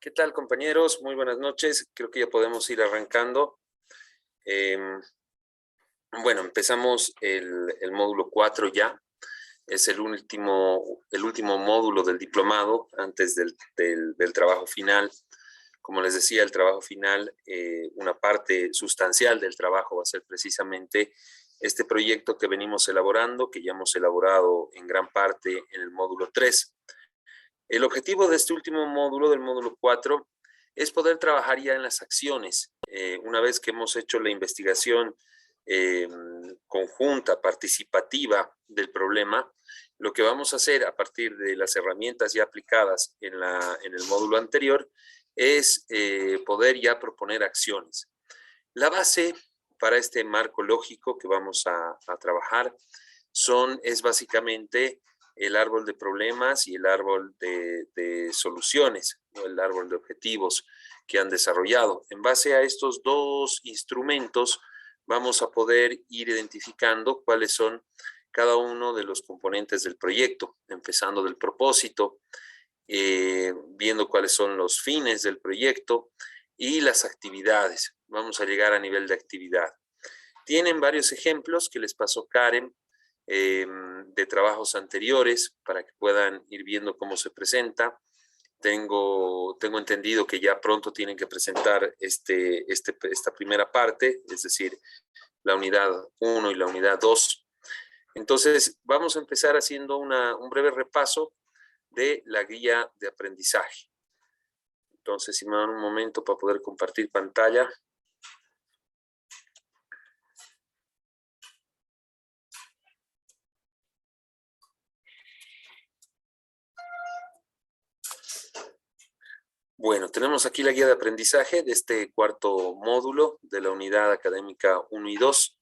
¿Qué tal, compañeros? Muy buenas noches. Creo que ya podemos ir arrancando. Bueno, empezamos el módulo 4 ya. Es el último módulo del diplomado antes del trabajo final. Como les decía, el trabajo final, una parte sustancial del trabajo va a ser precisamente este proyecto que venimos elaborando, que ya hemos elaborado en gran parte en el módulo 3. El objetivo de este último módulo, del módulo 4, es poder trabajar ya en las acciones. Una vez que hemos hecho la investigación conjunta, participativa del problema, lo que vamos a hacer a partir de las herramientas ya aplicadas en el módulo anterior es poder ya proponer acciones. La base para este marco lógico que vamos a trabajar es básicamente el árbol de problemas y el árbol de soluciones, ¿no? El árbol de objetivos que han desarrollado. En base a estos dos instrumentos vamos a poder ir identificando cuáles son cada uno de los componentes del proyecto, empezando del propósito, viendo cuáles son los fines del proyecto y las actividades. Vamos a llegar a nivel de actividad. Tienen varios ejemplos que les pasó Karen de trabajos anteriores para que puedan ir viendo cómo se presenta. Tengo entendido que ya pronto tienen que presentar esta primera parte, es decir, la unidad 1 y la unidad 2. Entonces, vamos a empezar haciendo un breve repaso de la guía de aprendizaje. Entonces, si me dan un momento para poder compartir pantalla. Bueno, tenemos aquí la guía de aprendizaje de este cuarto módulo de la unidad académica 1 y 2.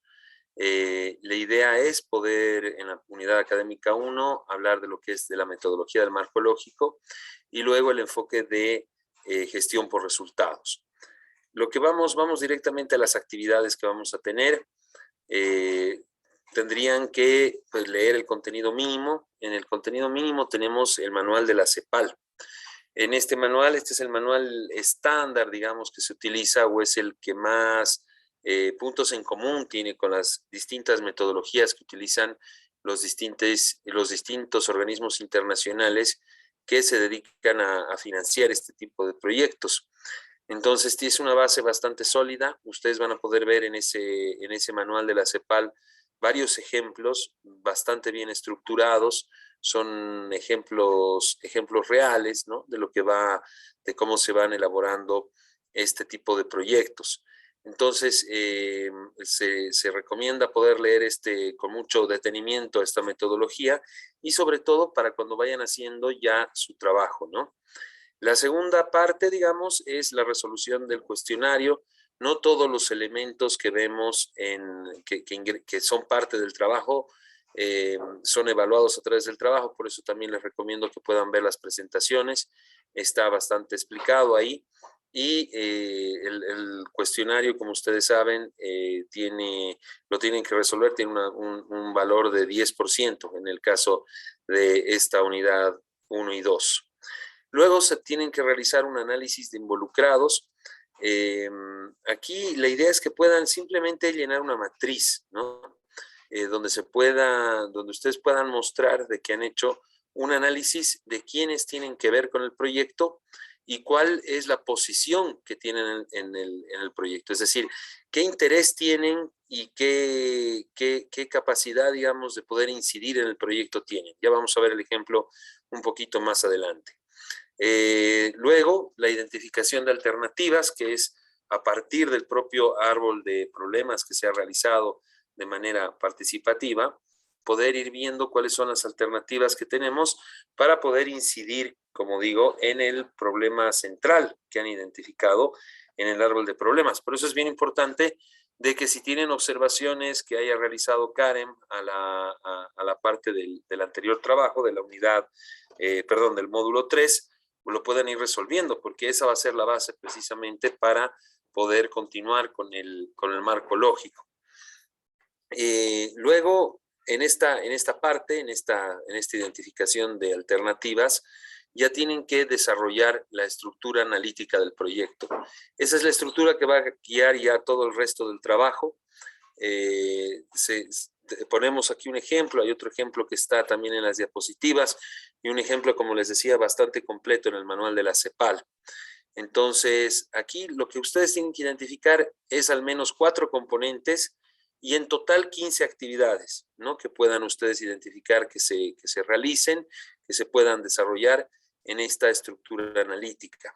La idea es poder, en la unidad académica 1, hablar de lo que es de la metodología del marco lógico y luego el enfoque de gestión por resultados. Lo que vamos directamente a las actividades que vamos a tener. Tendrían que leer el contenido mínimo. En el contenido mínimo tenemos el manual de la CEPAL. En este manual, este es el manual estándar, digamos, que se utiliza o es el que más puntos en común tiene con las distintas metodologías que utilizan los distintos organismos internacionales que se dedican a financiar este tipo de proyectos. Entonces, es una base bastante sólida. Ustedes van a poder ver en ese manual de la CEPAL varios ejemplos bastante bien estructurados. Son ejemplos reales, ¿no? De cómo se van elaborando este tipo de proyectos. Entonces, se recomienda poder leer con mucho detenimiento esta metodología y sobre todo para cuando vayan haciendo ya su trabajo, ¿no? La segunda parte, digamos, es la resolución del cuestionario. No todos los elementos que vemos que son parte del trabajo son evaluados a través del trabajo, por eso también les recomiendo que puedan ver las presentaciones. Está bastante explicado ahí. Y el cuestionario, como ustedes saben, lo tienen que resolver, tiene un valor de 10% en el caso de esta unidad 1 y 2. Luego se tienen que realizar un análisis de involucrados. Aquí la idea es que puedan simplemente llenar una matriz, ¿no? Donde ustedes puedan mostrar de que han hecho un análisis de quiénes tienen que ver con el proyecto y cuál es la posición que tienen en el proyecto. Es decir, qué interés tienen y qué capacidad, digamos, de poder incidir en el proyecto tienen. Ya vamos a ver el ejemplo un poquito más adelante. Luego, la identificación de alternativas, que es a partir del propio árbol de problemas que se ha realizado de manera participativa, poder ir viendo cuáles son las alternativas que tenemos para poder incidir, como digo, en el problema central que han identificado en el árbol de problemas. Por eso es bien importante de que si tienen observaciones que haya realizado Karen a la parte del anterior trabajo, de la unidad, del módulo 3, lo puedan ir resolviendo, porque esa va a ser la base precisamente para poder continuar con el marco lógico. Luego, en esta parte, en esta identificación de alternativas, ya tienen que desarrollar la estructura analítica del proyecto. Esa es la estructura que va a guiar ya todo el resto del trabajo. Ponemos aquí un ejemplo, hay otro ejemplo que está también en las diapositivas, y un ejemplo, como les decía, bastante completo en el manual de la CEPAL. Entonces, aquí lo que ustedes tienen que identificar es al menos 4 componentes y en total 15 actividades, ¿no? Que puedan ustedes identificar que se realicen, que se puedan desarrollar en esta estructura analítica.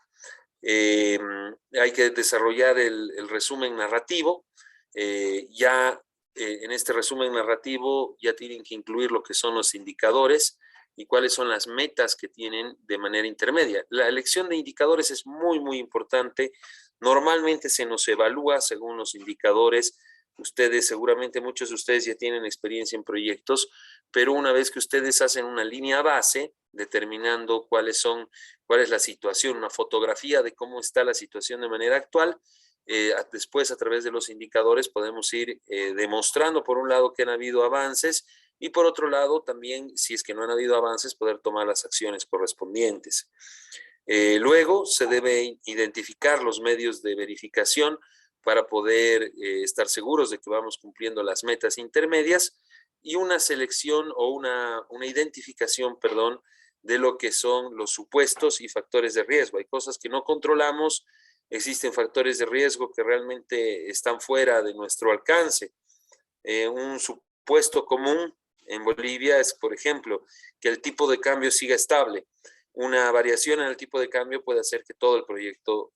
Hay que desarrollar el resumen narrativo. En este resumen narrativo ya tienen que incluir lo que son los indicadores y cuáles son las metas que tienen de manera intermedia. La elección de indicadores es muy, muy importante. Normalmente se nos evalúa según los indicadores. Ustedes, seguramente muchos de ustedes ya tienen experiencia en proyectos, pero una vez que ustedes hacen una línea base, determinando cuál es la situación, una fotografía de cómo está la situación de manera actual, después a través de los indicadores podemos ir demostrando por un lado que han habido avances y por otro lado también, si es que no han habido avances, poder tomar las acciones correspondientes. Luego se debe identificar los medios de verificación para poder estar seguros de que vamos cumpliendo las metas intermedias y una selección o una identificación, perdón, de lo que son los supuestos y factores de riesgo. Hay cosas que no controlamos, existen factores de riesgo que realmente están fuera de nuestro alcance. Un supuesto común en Bolivia es, por ejemplo, que el tipo de cambio siga estable. Una variación en el tipo de cambio puede hacer que todo el proyecto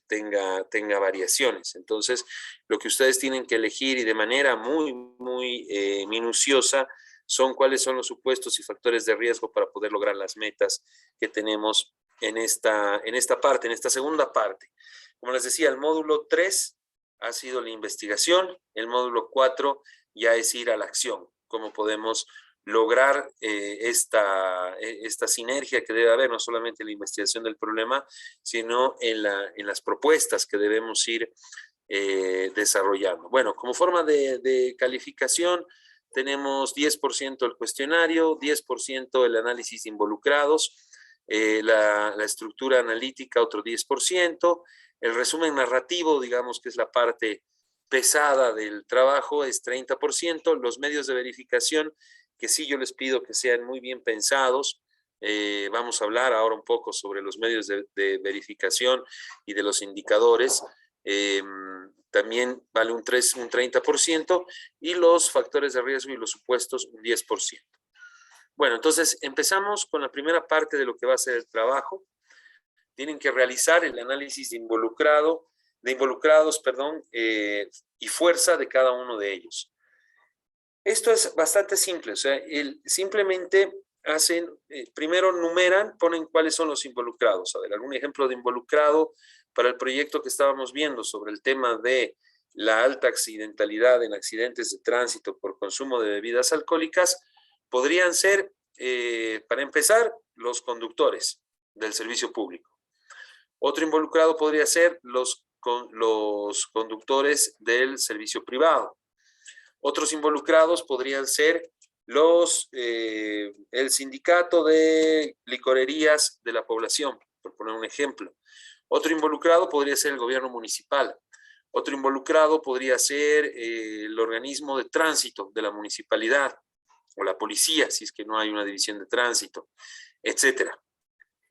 tenga variaciones. Entonces, lo que ustedes tienen que elegir y de manera muy, muy minuciosa son cuáles son los supuestos y factores de riesgo para poder lograr las metas que tenemos en esta parte, en esta segunda parte. Como les decía, el módulo 3 ha sido la investigación, el módulo 4 ya es ir a la acción, cómo podemos lograr esta sinergia que debe haber, no solamente en la investigación del problema, sino en las propuestas que debemos ir desarrollando. Bueno, como forma de calificación, tenemos 10% el cuestionario, 10% el análisis de involucrados, la estructura analítica otro 10%, el resumen narrativo, digamos que es la parte pesada del trabajo, es 30%, los medios de verificación, que sí yo les pido que sean muy bien pensados. Vamos a hablar ahora un poco sobre los medios de verificación y de los indicadores. También vale un 30% y los factores de riesgo y los supuestos un 10%. Bueno, entonces empezamos con la primera parte de lo que va a ser el trabajo. Tienen que realizar el análisis de involucrados, y fuerza de cada uno de ellos. Esto es bastante simple, o sea, simplemente hacen, primero numeran, ponen cuáles son los involucrados. A ver, algún ejemplo de involucrado para el proyecto que estábamos viendo sobre el tema de la alta accidentalidad en accidentes de tránsito por consumo de bebidas alcohólicas, podrían ser, para empezar, los conductores del servicio público. Otro involucrado podría ser los conductores del servicio privado. Otros involucrados podrían ser el sindicato de licorerías de la población, por poner un ejemplo. Otro involucrado podría ser el gobierno municipal. Otro involucrado podría ser el organismo de tránsito de la municipalidad o la policía, si es que no hay una división de tránsito, etcétera.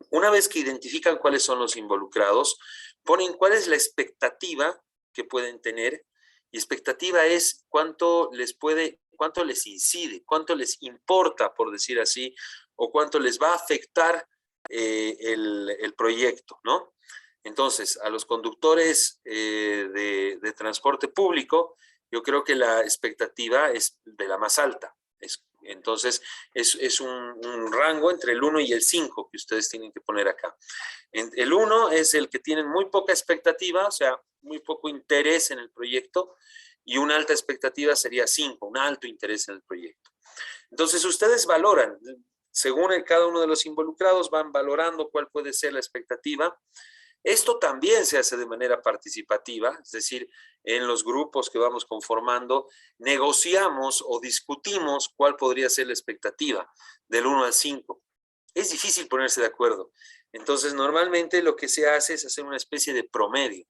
Una vez que identifican cuáles son los involucrados, ponen cuál es la expectativa que pueden tener. Y expectativa es cuánto les incide, cuánto les importa, por decir así, o cuánto les va a afectar el proyecto, ¿no? Entonces, a los conductores de transporte público, yo creo que la expectativa es de la más alta. Entonces, es un rango entre el 1 y el 5 que ustedes tienen que poner acá. El 1 es el que tienen muy poca expectativa, o sea, muy poco interés en el proyecto, y una alta expectativa sería 5, un alto interés en el proyecto. Entonces, ustedes valoran, según cada uno de los involucrados, van valorando cuál puede ser la expectativa. Esto también se hace de manera participativa, es decir, en los grupos que vamos conformando, negociamos o discutimos cuál podría ser la expectativa del 1 al 5. es difícil ponerse de acuerdo. Entonces, normalmente lo que se hace es hacer una especie de promedio.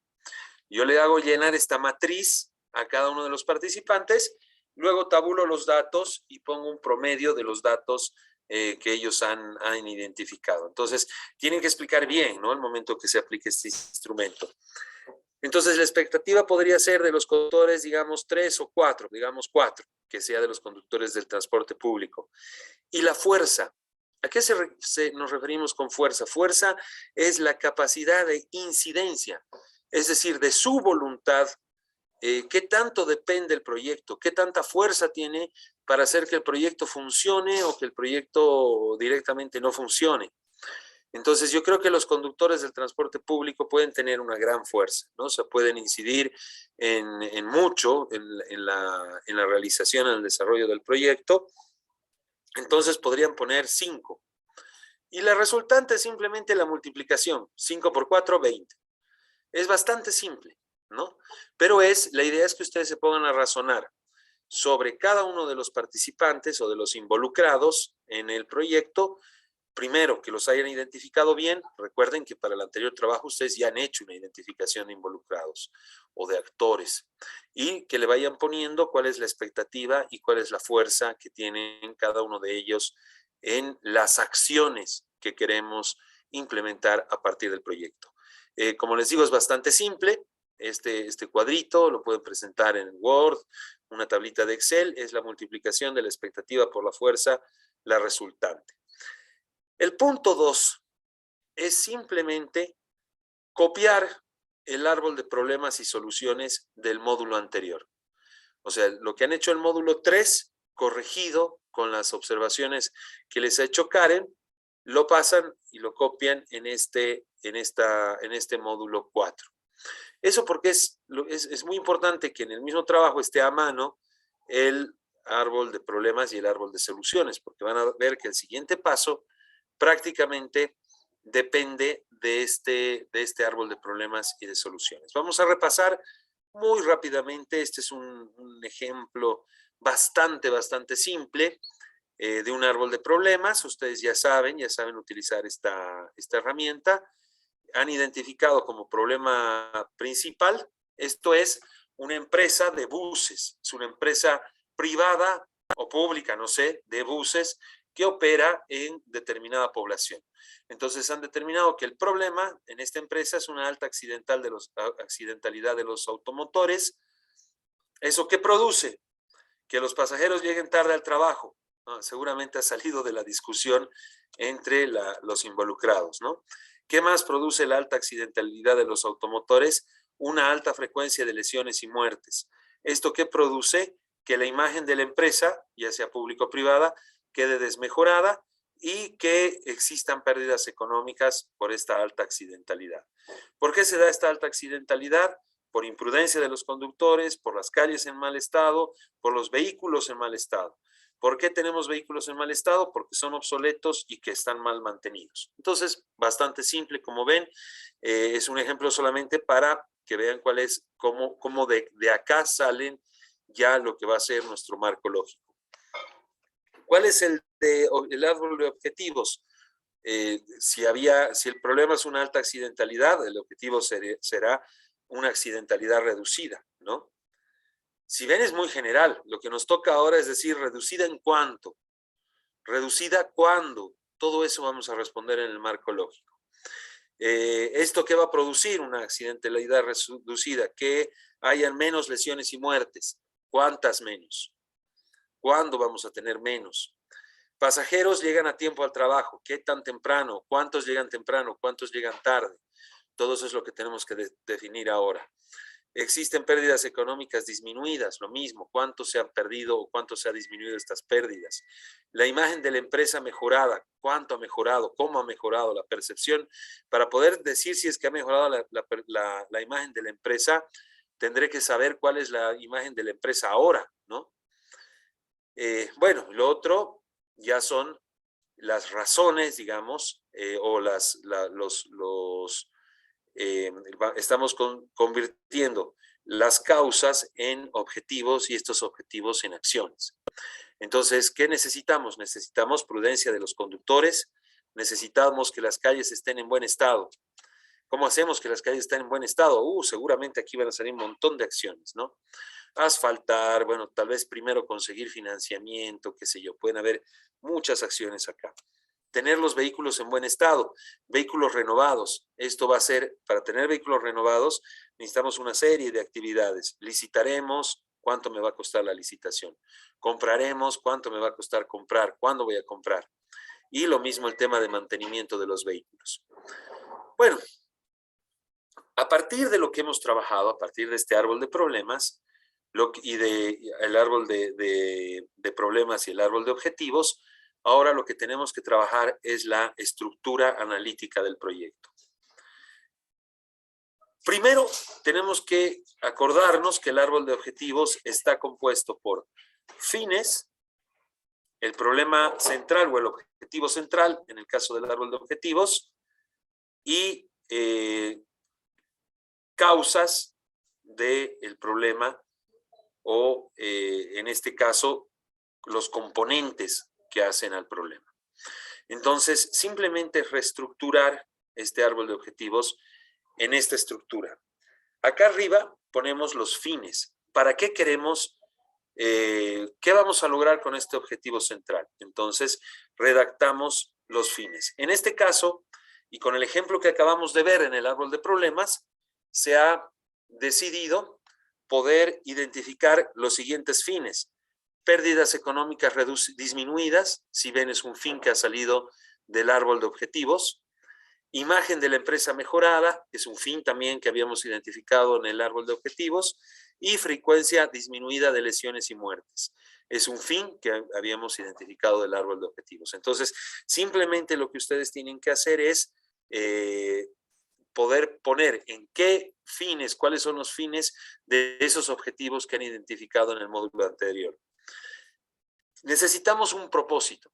Yo le hago llenar esta matriz a cada uno de los participantes, luego tabulo los datos y pongo un promedio de los datos que ellos han identificado. Entonces, tienen que explicar bien, ¿no? El momento que se aplique este instrumento. Entonces, la expectativa podría ser de los conductores, digamos, 3 o 4, digamos 4, que sea de los conductores del transporte público. Y la fuerza. ¿A qué nos referimos con fuerza? Fuerza es la capacidad de incidencia, es decir, de su voluntad. ¿Qué tanto depende el proyecto? ¿Qué tanta fuerza tiene para hacer que el proyecto funcione o que el proyecto directamente no funcione? Entonces, yo creo que los conductores del transporte público pueden tener una gran fuerza, ¿no? O sea, pueden incidir en mucho en la realización, en el desarrollo del proyecto. Entonces, podrían poner 5. Y la resultante es simplemente la multiplicación. 5 por 4, 20. Es bastante simple, ¿no? Pero la idea es que ustedes se pongan a razonar sobre cada uno de los participantes o de los involucrados en el proyecto. Primero, que los hayan identificado bien. Recuerden que para el anterior trabajo ustedes ya han hecho una identificación de involucrados o de actores. Y que le vayan poniendo cuál es la expectativa y cuál es la fuerza que tienen cada uno de ellos en las acciones que queremos implementar a partir del proyecto. Como les digo, es bastante simple. Este cuadrito lo pueden presentar en Word, una tablita de Excel. Es la multiplicación de la expectativa por la fuerza, la resultante. El punto 2 es simplemente copiar el árbol de problemas y soluciones del módulo anterior. O sea, lo que han hecho el módulo 3, corregido con las observaciones que les ha hecho Karen, lo pasan y lo copian en este módulo 4. Eso porque es muy importante que en el mismo trabajo esté a mano el árbol de problemas y el árbol de soluciones, porque van a ver que el siguiente paso prácticamente depende de este árbol de problemas y de soluciones. Vamos a repasar muy rápidamente. Este es un ejemplo bastante simple de un árbol de problemas. Ustedes ya saben utilizar esta herramienta. Han identificado como problema principal, esto es una empresa de buses, es una empresa privada o pública, no sé, de buses que opera en determinada población. Entonces han determinado que el problema en esta empresa es una alta accidentalidad de los automotores. ¿Eso qué produce? Que los pasajeros lleguen tarde al trabajo. Seguramente ha salido de la discusión entre los involucrados, ¿no? ¿Qué más produce la alta accidentalidad de los automotores? Una alta frecuencia de lesiones y muertes. ¿Esto qué produce? Que la imagen de la empresa, ya sea público o privada, quede desmejorada y que existan pérdidas económicas por esta alta accidentalidad. ¿Por qué se da esta alta accidentalidad? Por imprudencia de los conductores, por las calles en mal estado, por los vehículos en mal estado. ¿Por qué tenemos vehículos en mal estado? Porque son obsoletos y que están mal mantenidos. Entonces, bastante simple, como ven. Es un ejemplo solamente para que vean cuál es, cómo de acá salen ya lo que va a ser nuestro marco lógico. ¿Cuál es el árbol de objetivos? Si el problema es una alta accidentalidad, el objetivo será una accidentalidad reducida, ¿no? Si ven, es muy general. Lo que nos toca ahora es decir, ¿reducida en cuánto? ¿Reducida cuándo? Todo eso vamos a responder en el marco lógico. ¿Esto qué va a producir? Una accidentalidad reducida, que hayan menos lesiones y muertes. ¿Cuántas menos? ¿Cuándo vamos a tener menos? Pasajeros llegan a tiempo al trabajo. ¿Qué tan temprano? ¿Cuántos llegan temprano? ¿Cuántos llegan tarde? Todo eso es lo que tenemos que definir ahora. Existen pérdidas económicas disminuidas, lo mismo, cuánto se han perdido o cuánto se ha disminuido estas pérdidas. La imagen de la empresa mejorada, cuánto ha mejorado, cómo ha mejorado la percepción. Para poder decir si es que ha mejorado la imagen de la empresa, tendré que saber cuál es la imagen de la empresa ahora, ¿no? Bueno, lo otro ya son las razones, digamos, o estamos convirtiendo las causas en objetivos y estos objetivos en acciones. Entonces, ¿qué necesitamos? Necesitamos prudencia de los conductores, necesitamos que las calles estén en buen estado. ¿Cómo hacemos que las calles estén en buen estado? Seguramente aquí van a salir un montón de acciones, ¿no? Asfaltar, bueno, tal vez primero conseguir financiamiento, qué sé yo, pueden haber muchas acciones acá. Tener los vehículos en buen estado, vehículos renovados. Esto va a ser, para tener vehículos renovados, necesitamos una serie de actividades. Licitaremos, ¿cuánto me va a costar la licitación? Compraremos, ¿cuánto me va a costar comprar? ¿Cuándo voy a comprar? Y lo mismo el tema de mantenimiento de los vehículos. Bueno, a partir de lo que hemos trabajado, a partir de este árbol de problemas, el árbol de problemas y el árbol de objetivos, ahora lo que tenemos que trabajar es la estructura analítica del proyecto. Primero, tenemos que acordarnos que el árbol de objetivos está compuesto por fines, el problema central o el objetivo central, en el caso del árbol de objetivos, y causas del problema o, en este caso, los componentes que hacen al problema. Entonces, simplemente reestructurar este árbol de objetivos en esta estructura. Acá arriba ponemos los fines. ¿Para qué queremos? ¿Qué vamos a lograr con este objetivo central? Entonces, redactamos los fines. En este caso, y con el ejemplo que acabamos de ver en el árbol de problemas, se ha decidido poder identificar los siguientes fines. Pérdidas económicas disminuidas, si ven es un fin que ha salido del árbol de objetivos. Imagen de la empresa mejorada, es un fin también que habíamos identificado en el árbol de objetivos. Y frecuencia disminuida de lesiones y muertes. Es un fin que habíamos identificado del árbol de objetivos. Entonces, simplemente lo que ustedes tienen que hacer es poder poner en qué fines, cuáles son los fines de esos objetivos que han identificado en el módulo anterior. Necesitamos un propósito.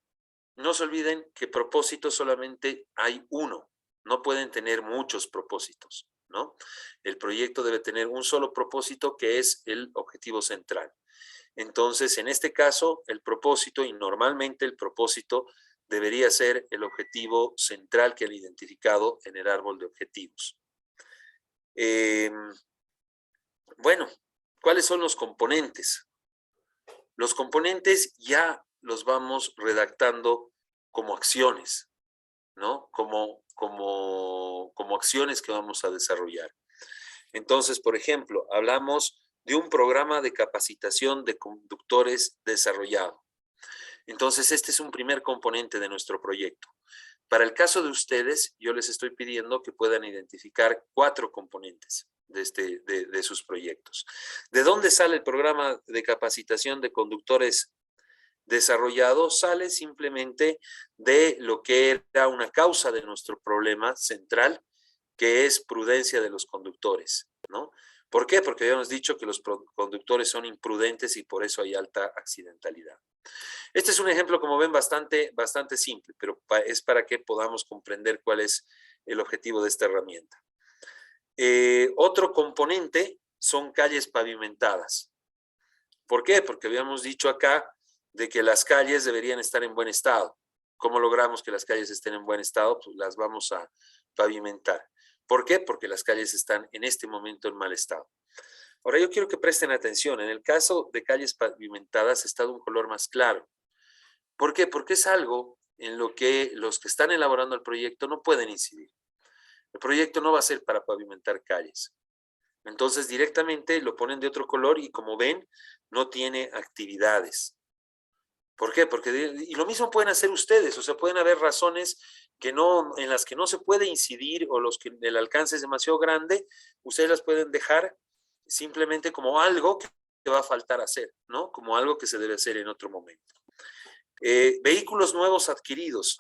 No se olviden que propósito solamente hay uno. No pueden tener muchos propósitos, ¿no? El proyecto debe tener un solo propósito que es el objetivo central. Entonces, en este caso, el propósito, y normalmente el propósito debería ser el objetivo central que han identificado en el árbol de objetivos. Bueno, ¿cuáles son los componentes? Los componentes ya los vamos redactando como acciones, ¿no? Como acciones que vamos a desarrollar. Entonces, por ejemplo, hablamos de un programa de capacitación de conductores desarrollado. Entonces, este es un primer componente de nuestro proyecto. Para el caso de ustedes, yo les estoy pidiendo que puedan identificar 4 componentes de sus proyectos. ¿De dónde sale el programa de capacitación de conductores desarrollado? Sale simplemente de lo que era una causa de nuestro problema central, que es prudencia de los conductores, ¿no? ¿Por qué? Porque habíamos dicho que los conductores son imprudentes y por eso hay alta accidentalidad. Este es un ejemplo, como ven, bastante simple, pero es para que podamos comprender cuál es el objetivo de esta herramienta. Otro componente son calles pavimentadas. ¿Por qué? Porque habíamos dicho acá de que las calles deberían estar en buen estado. ¿Cómo logramos que las calles estén en buen estado? Pues las vamos a pavimentar. ¿Por qué? Porque las calles están en este momento en mal estado. Ahora yo quiero que presten atención. En el caso de calles pavimentadas está de un color más claro. ¿Por qué? Porque es algo en lo que los que están elaborando el proyecto no pueden incidir. El proyecto no va a ser para pavimentar calles. Entonces directamente lo ponen de otro color y, como ven, no tiene actividades. ¿Por qué? Y lo mismo pueden hacer ustedes, o sea, pueden haber razones en las que no se puede incidir, o los que el alcance es demasiado grande, ustedes las pueden dejar simplemente como algo que va a faltar hacer, ¿no? Como algo que se debe hacer en otro momento. Vehículos nuevos adquiridos.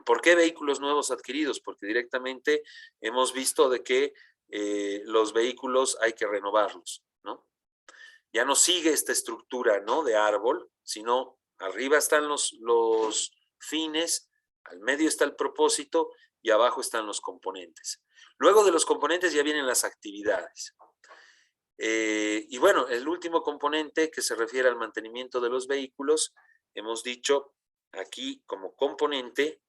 ¿Por qué vehículos nuevos adquiridos? Porque directamente hemos visto de que los vehículos hay que renovarlos, ¿no? Ya no sigue esta estructura, ¿no?, de árbol, sino arriba están los fines, al medio está el propósito y abajo están los componentes. Luego de los componentes ya vienen las actividades. Y bueno, el último componente, que se refiere al mantenimiento de los vehículos, hemos dicho aquí como componente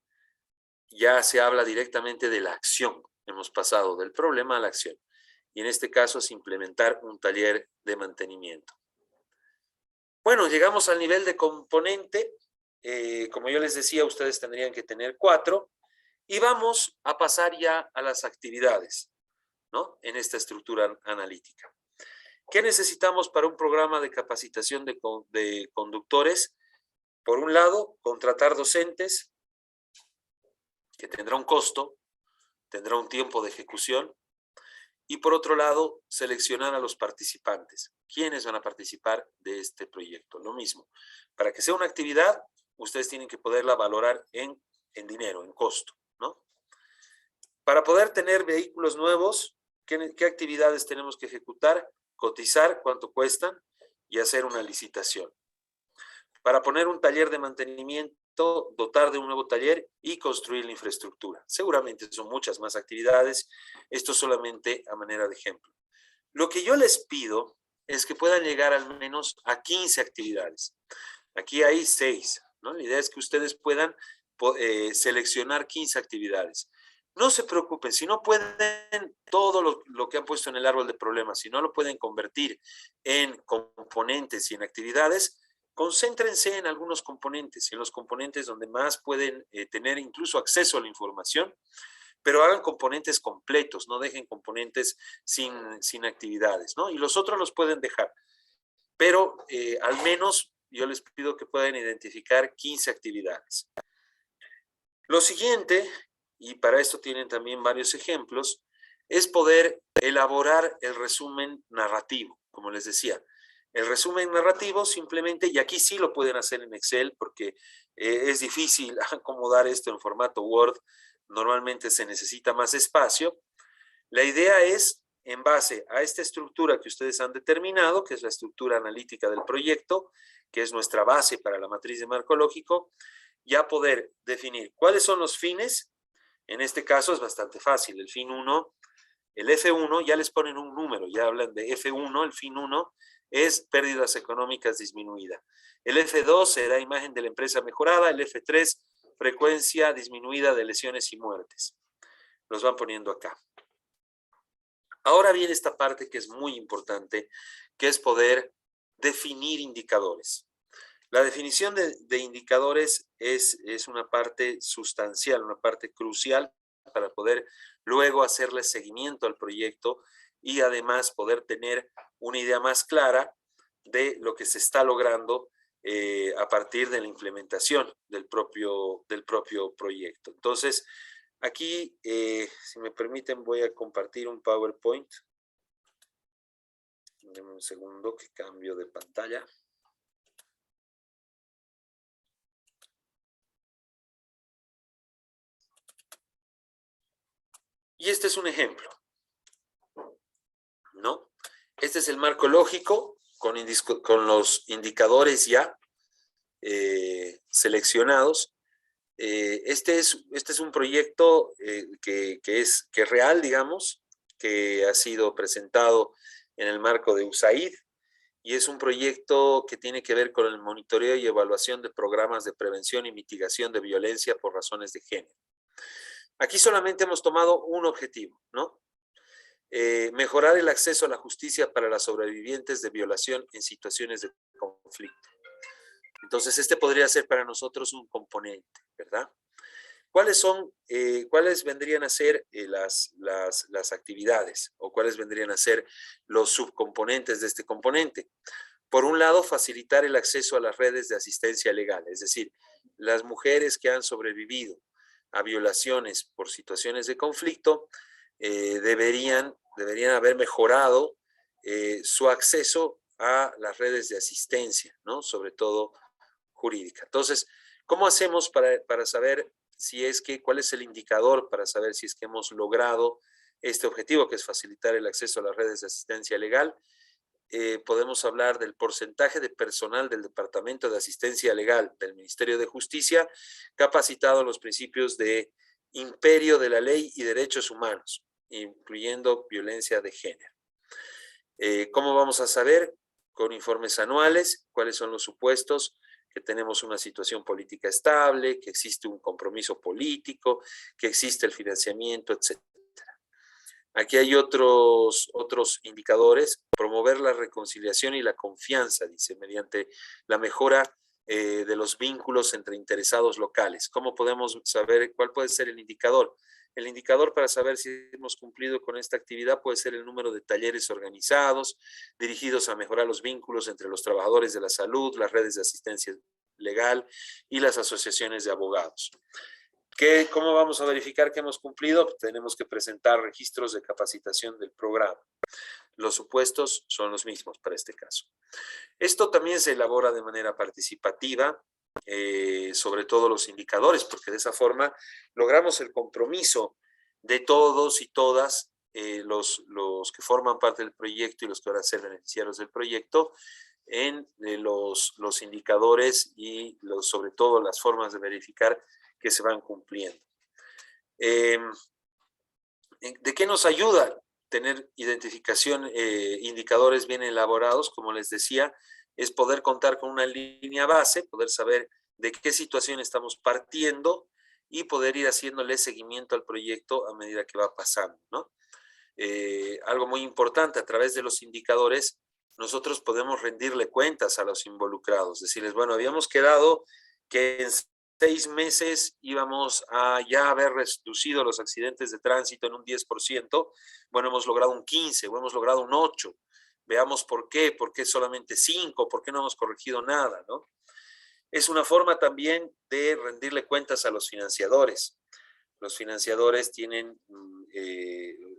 ya se habla directamente de la acción. Hemos pasado del problema a la acción. Y en este caso es implementar un taller de mantenimiento. Bueno, llegamos al nivel de componente. Como yo les decía, ustedes tendrían que tener 4. Y vamos a pasar ya a las actividades, ¿no? En esta estructura analítica. ¿Qué necesitamos para un programa de capacitación de conductores? Por un lado, contratar docentes, que tendrá un costo, tendrá un tiempo de ejecución. Y por otro lado, seleccionar a los participantes. ¿Quiénes van a participar de este proyecto? Lo mismo. Para que sea una actividad, ustedes tienen que poderla valorar en dinero, en costo, ¿no? Para poder tener vehículos nuevos, ¿qué actividades tenemos que ejecutar? Cotizar cuánto cuestan y hacer una licitación. Para poner un taller de mantenimiento, dotar de un nuevo taller y construir la infraestructura. Seguramente son muchas más actividades. Esto solamente a manera de ejemplo. Lo que yo les pido es que puedan llegar al menos a 15 actividades. Aquí hay 6, ¿no? La idea es que ustedes puedan seleccionar 15 actividades. No se preocupen, si no pueden todo lo que han puesto en el árbol de problemas, si no lo pueden convertir en componentes y en actividades, concéntrense en algunos componentes, en los componentes donde más pueden tener incluso acceso a la información, pero hagan componentes completos, no dejen componentes sin actividades, ¿no? Y los otros los pueden dejar, pero al menos yo les pido que puedan identificar 15 actividades. Lo siguiente, y para esto tienen también varios ejemplos, es poder elaborar el resumen narrativo, como les decía. El resumen narrativo simplemente, y aquí sí lo pueden hacer en Excel porque es difícil acomodar esto en formato Word, normalmente se necesita más espacio. La idea es, en base a esta estructura que ustedes han determinado, que es la estructura analítica del proyecto, que es nuestra base para la matriz de marco lógico, ya poder definir cuáles son los fines. En este caso es bastante fácil. El fin 1, el F1, ya les ponen un número, ya hablan de F1, el fin 1 es pérdidas económicas disminuida. El F2 será imagen de la empresa mejorada, el F3 frecuencia disminuida de lesiones y muertes. Los van poniendo acá. Ahora viene esta parte que es muy importante, que es poder definir indicadores. La definición de indicadores es una parte sustancial, una parte crucial para poder luego hacerle seguimiento al proyecto y además poder tener una idea más clara de lo que se está logrando a partir de la implementación del propio proyecto. Entonces, aquí, si me permiten, voy a compartir un PowerPoint. Denme un segundo que cambio de pantalla. Y este es un ejemplo, ¿no? Este es el marco lógico con los indicadores ya seleccionados. Este es un proyecto que es real, digamos, que ha sido presentado en el marco de USAID y es un proyecto que tiene que ver con el monitoreo y evaluación de programas de prevención y mitigación de violencia por razones de género. Aquí solamente hemos tomado un objetivo, ¿no? Mejorar el acceso a la justicia para las sobrevivientes de violación en situaciones de conflicto. Entonces, este podría ser para nosotros un componente, ¿verdad? ¿Cuáles vendrían a ser las actividades o cuáles vendrían a ser los subcomponentes de este componente? Por un lado, facilitar el acceso a las redes de asistencia legal, es decir, las mujeres que han sobrevivido a violaciones por situaciones de conflicto deberían haber mejorado su acceso a las redes de asistencia, ¿no? Sobre todo jurídica. Entonces, ¿cómo hacemos para saber cuál es el indicador para saber si es que hemos logrado este objetivo, que es facilitar el acceso a las redes de asistencia legal? Podemos hablar del porcentaje de personal del Departamento de Asistencia Legal del Ministerio de Justicia capacitado en los principios de imperio de la ley y derechos humanos, incluyendo violencia de género. ¿Cómo vamos a saber? Con informes anuales, cuáles son los supuestos que tenemos una situación política estable, que existe un compromiso político, que existe el financiamiento, etc. Aquí hay otros indicadores. Promover la reconciliación y la confianza, dice, mediante la mejora de los vínculos entre interesados locales. ¿Cómo podemos saber cuál puede ser el indicador? El indicador para saber si hemos cumplido con esta actividad puede ser el número de talleres organizados, dirigidos a mejorar los vínculos entre los trabajadores de la salud, las redes de asistencia legal y las asociaciones de abogados. ¿Cómo vamos a verificar que hemos cumplido? Pues tenemos que presentar registros de capacitación del programa. Los supuestos son los mismos para este caso. Esto también se elabora de manera participativa, sobre todo los indicadores, porque de esa forma logramos el compromiso de todos y todas los que forman parte del proyecto y los que van a ser beneficiarios del proyecto en los indicadores y sobre todo las formas de verificar que se van cumpliendo. ¿De qué nos ayuda tener identificación, indicadores bien elaborados? Como les decía, es poder contar con una línea base, poder saber de qué situación estamos partiendo y poder ir haciéndole seguimiento al proyecto a medida que va pasando, ¿no? Algo muy importante, a través de los indicadores, nosotros podemos rendirle cuentas a los involucrados, decirles, bueno, habíamos quedado que en 6 meses íbamos a ya haber reducido los accidentes de tránsito en un 10%, bueno, hemos logrado un 15% o hemos logrado un 8%. Veamos por qué solamente 5%, por qué no hemos corregido nada, ¿no? Es una forma también de rendirle cuentas a los financiadores. Los financiadores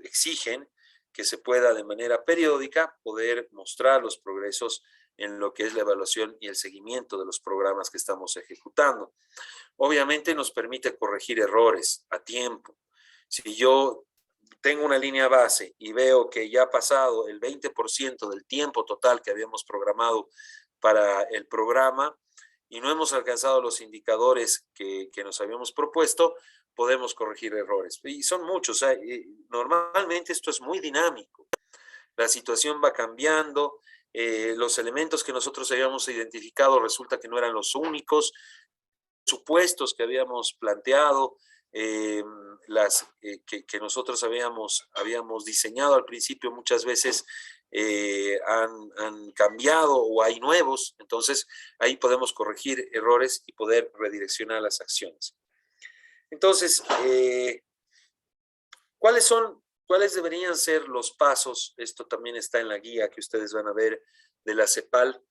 exigen que se pueda de manera periódica poder mostrar los progresos en lo que es la evaluación y el seguimiento de los programas que estamos ejecutando. Obviamente nos permite corregir errores a tiempo. Si yo tengo una línea base y veo que ya ha pasado el 20% del tiempo total que habíamos programado para el programa y no hemos alcanzado los indicadores que nos habíamos propuesto, podemos corregir errores. Y son muchos. Normalmente esto es muy dinámico. La situación va cambiando. Los elementos que nosotros habíamos identificado resulta que no eran los únicos. Supuestos que habíamos planteado, que nosotros habíamos diseñado al principio, muchas veces han cambiado o hay nuevos. Entonces ahí podemos corregir errores y poder redireccionar las acciones. Entonces, ¿cuáles deberían ser los pasos? Esto también está en la guía que ustedes van a ver de la CEPAL,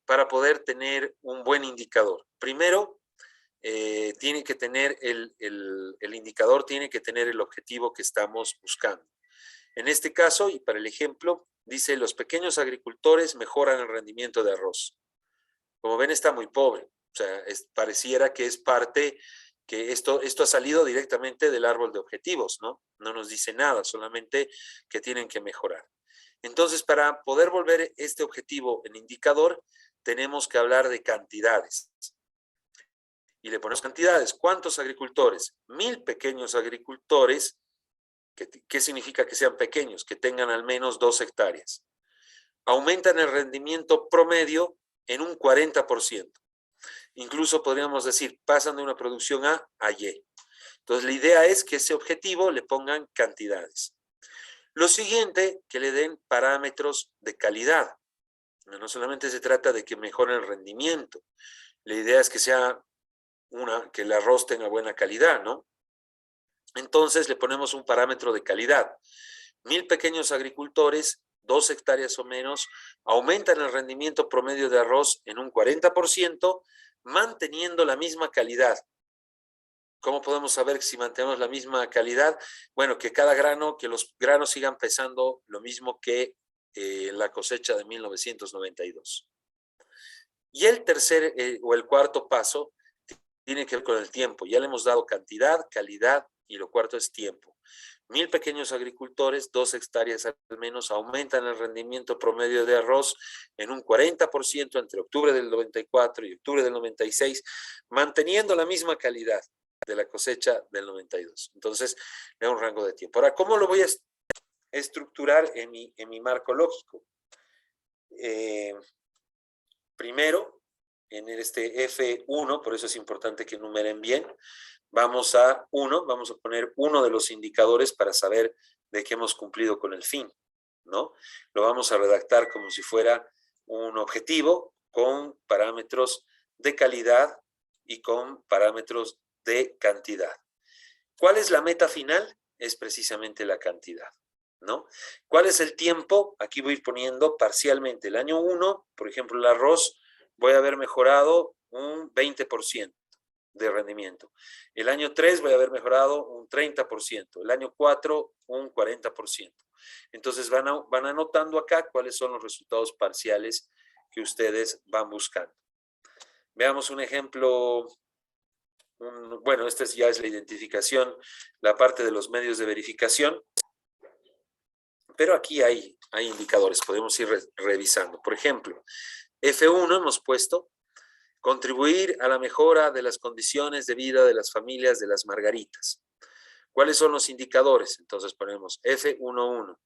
para poder tener un buen indicador. Primero, tiene que tener el indicador tiene que tener el objetivo que estamos buscando. En este caso, y para el ejemplo, dice, los pequeños agricultores mejoran el rendimiento de arroz. Como ven, está muy pobre. O sea, pareciera que es parte, que esto ha salido directamente del árbol de objetivos, ¿no? No nos dice nada, solamente que tienen que mejorar. Entonces, para poder volver este objetivo en indicador, tenemos que hablar de cantidades. Y le ponemos cantidades. ¿Cuántos agricultores? 1000 pequeños agricultores. ¿Qué significa que sean pequeños? Que tengan al menos 2 hectáreas. Aumentan el rendimiento promedio en un 40%. Incluso podríamos decir, pasan de una producción A a Y. Entonces, la idea es que ese objetivo le pongan cantidades. Lo siguiente, que le den parámetros de calidad. No solamente se trata de que mejoren el rendimiento. La idea es que que el arroz tenga buena calidad, ¿no? Entonces le ponemos un parámetro de calidad. 1000 pequeños agricultores, 2 hectáreas o menos, aumentan el rendimiento promedio de arroz en un 40%, manteniendo la misma calidad. ¿Cómo podemos saber si mantenemos la misma calidad? Bueno, que que los granos sigan pesando lo mismo que la cosecha de 1992. Y el tercer o el cuarto paso tiene que ver con el tiempo. Ya le hemos dado cantidad, calidad y lo cuarto es tiempo. 1000 pequeños agricultores, 2 hectáreas al menos, aumentan el rendimiento promedio de arroz en un 40% entre octubre del 94 y octubre del 96, manteniendo la misma calidad de la cosecha del 92. Entonces, le da un rango de tiempo. Ahora, ¿cómo lo voy a estructurar en mi marco lógico? Primero, en este F1, por eso es importante que numeren bien. Vamos a poner uno de los indicadores para saber de que hemos cumplido con el fin, ¿no? Lo vamos a redactar como si fuera un objetivo con parámetros de calidad y con parámetros de cantidad. ¿Cuál es la meta final? Es precisamente la cantidad, ¿no? ¿Cuál es el tiempo? Aquí voy a ir poniendo parcialmente. El año 1, por ejemplo, el arroz, voy a haber mejorado un 20% de rendimiento. El año 3 voy a haber mejorado un 30%. El año 4, un 40%. Entonces van anotando acá cuáles son los resultados parciales que ustedes van buscando. Veamos un ejemplo. Bueno, esta ya es la identificación, la parte de los medios de verificación. Pero aquí hay indicadores, podemos ir revisando. Por ejemplo, F1 hemos puesto contribuir a la mejora de las condiciones de vida de las familias de las Margaritas. ¿Cuáles son los indicadores? Entonces ponemos F11.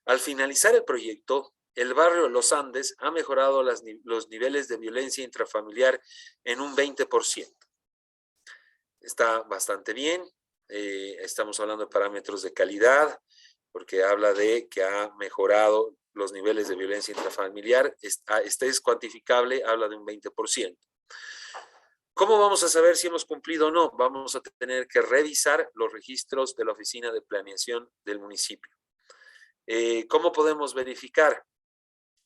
Al finalizar el proyecto, el barrio Los Andes ha mejorado los niveles de violencia intrafamiliar en un 20%. Está bastante bien. Estamos hablando de parámetros de calidad, porque habla de que ha mejorado los niveles de violencia intrafamiliar. Este es cuantificable, habla de un 20%. ¿Cómo vamos a saber si hemos cumplido o no? Vamos a tener que revisar los registros de la Oficina de Planeación del municipio. ¿Cómo podemos verificar?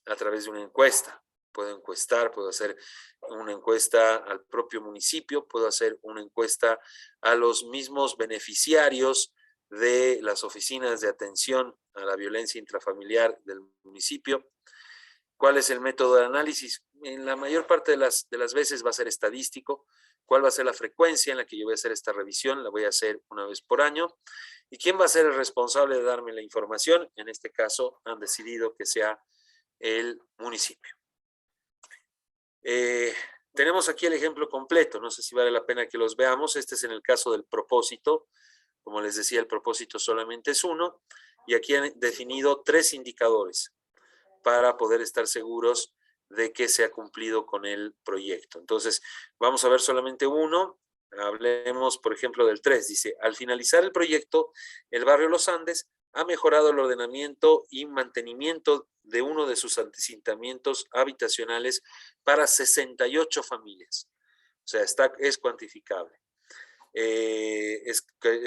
A través de una encuesta. Puedo encuestar, puedo hacer una encuesta al propio municipio, puedo hacer una encuesta a los mismos beneficiarios de las oficinas de atención a la violencia intrafamiliar del municipio. ¿Cuál es el método de análisis? En la mayor parte de las veces va a ser estadístico. ¿Cuál va a ser la frecuencia en la que yo voy a hacer esta revisión? La voy a hacer una vez por año. ¿Y quién va a ser el responsable de darme la información? En este caso han decidido que sea el municipio. Tenemos aquí el ejemplo completo, no sé si vale la pena que los veamos. Este es en el caso del propósito. Como les decía, el propósito solamente es uno, y aquí han definido 3 indicadores para poder estar seguros de que se ha cumplido con el proyecto. Entonces, vamos a ver solamente uno. Hablemos, por ejemplo, del 3. Dice, al finalizar el proyecto, el barrio Los Andes ha mejorado el ordenamiento y mantenimiento de uno de sus asentamientos habitacionales para 68 familias. O sea, es cuantificable.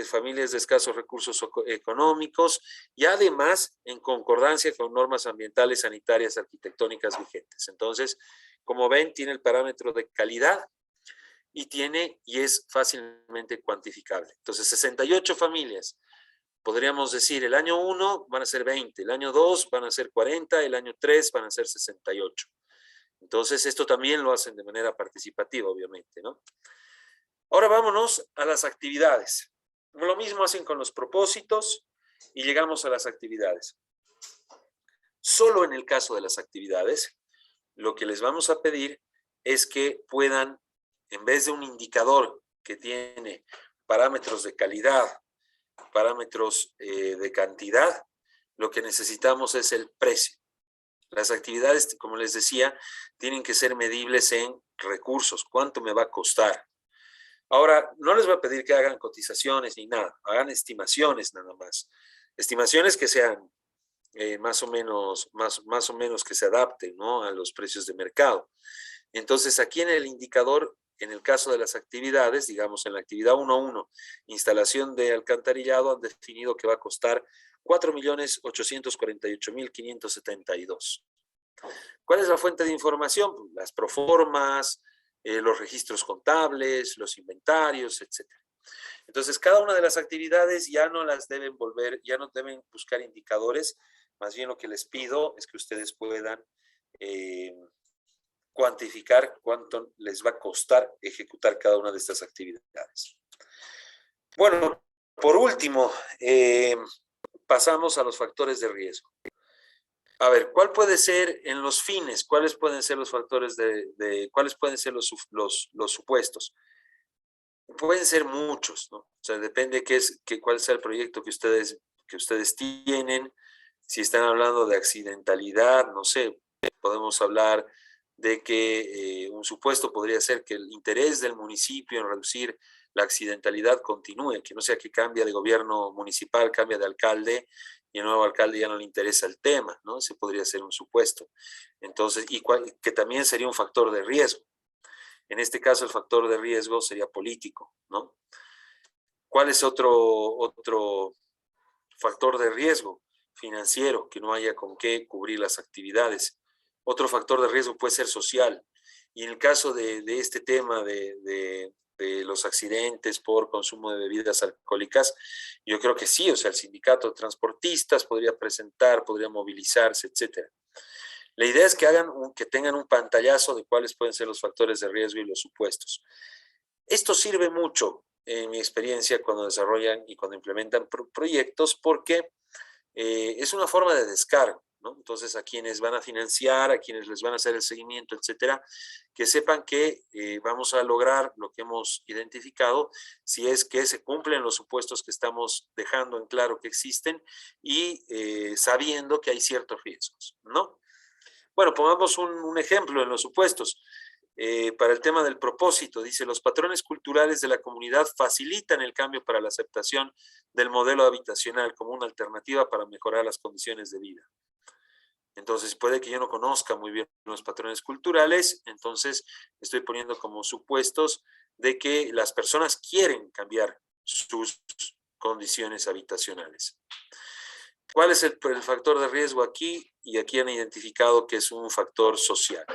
Familias de escasos recursos económicos, y además en concordancia con normas ambientales, sanitarias, arquitectónicas vigentes. Entonces, como ven, tiene el parámetro de calidad y es fácilmente cuantificable. Entonces, 68 familias. Podríamos decir, el año 1 van a ser 20, el año 2 van a ser 40, el año 3 van a ser 68. Entonces, esto también lo hacen de manera participativa, obviamente, ¿no? Ahora vámonos a las actividades. Lo mismo hacen con los propósitos y llegamos a las actividades. Solo en el caso de las actividades, lo que les vamos a pedir es que puedan, en vez de un indicador que tiene parámetros de calidad, parámetros de cantidad, lo que necesitamos es el precio. Las actividades, como les decía, tienen que ser medibles en recursos. ¿Cuánto me va a costar? Ahora, no les voy a pedir que hagan cotizaciones ni nada, hagan estimaciones nada más. Estimaciones que sean más o menos que se adapten, ¿no?, a los precios de mercado. Entonces, aquí en el indicador, en el caso de las actividades, digamos en la actividad 1.1, instalación de alcantarillado, han definido que va a costar 4.848.572. ¿Cuál es la fuente de información? Las proformas, los registros contables, los inventarios, etc. Entonces, cada una de las actividades ya no las deben ya no deben buscar indicadores. Más bien lo que les pido es que ustedes puedan cuantificar cuánto les va a costar ejecutar cada una de estas actividades. Bueno, por último, pasamos a los factores de riesgo. A ver, ¿cuál puede ser en los fines? ¿Cuáles pueden ser los factores cuáles pueden ser los supuestos? Pueden ser muchos, ¿no? O sea, depende cuál sea el proyecto que ustedes tienen. Si están hablando de accidentalidad, no sé, podemos hablar de que un supuesto podría ser que el interés del municipio en reducir la accidentalidad continúe, que no sea que cambia de gobierno municipal, cambia de alcalde y el nuevo alcalde ya no le interesa el tema, ¿no? Ese podría ser un supuesto. Entonces, que también sería un factor de riesgo. En este caso, el factor de riesgo sería político, ¿no? ¿Cuál es otro factor de riesgo? Financiero, que no haya con qué cubrir las actividades. Otro factor de riesgo puede ser social. Y en el caso de este tema de los accidentes por consumo de bebidas alcohólicas, yo creo que sí, o sea, el sindicato de transportistas podría presentar, podría movilizarse, etcétera. La idea es que tengan un pantallazo de cuáles pueden ser los factores de riesgo y los supuestos. Esto sirve mucho, en mi experiencia, cuando desarrollan y cuando implementan proyectos, porque es una forma de descargo, ¿no? Entonces, a quienes van a financiar, a quienes les van a hacer el seguimiento, etcétera, que sepan que vamos a lograr lo que hemos identificado, si es que se cumplen los supuestos que estamos dejando en claro que existen y sabiendo que hay ciertos riesgos, ¿no? Bueno, pongamos un ejemplo en los supuestos. Para el tema del propósito, dice, los patrones culturales de la comunidad facilitan el cambio para la aceptación del modelo habitacional como una alternativa para mejorar las condiciones de vida. Entonces, puede que yo no conozca muy bien los patrones culturales, entonces estoy poniendo como supuestos de que las personas quieren cambiar sus condiciones habitacionales. ¿Cuál es el factor de riesgo aquí? Y aquí han identificado que es un factor social.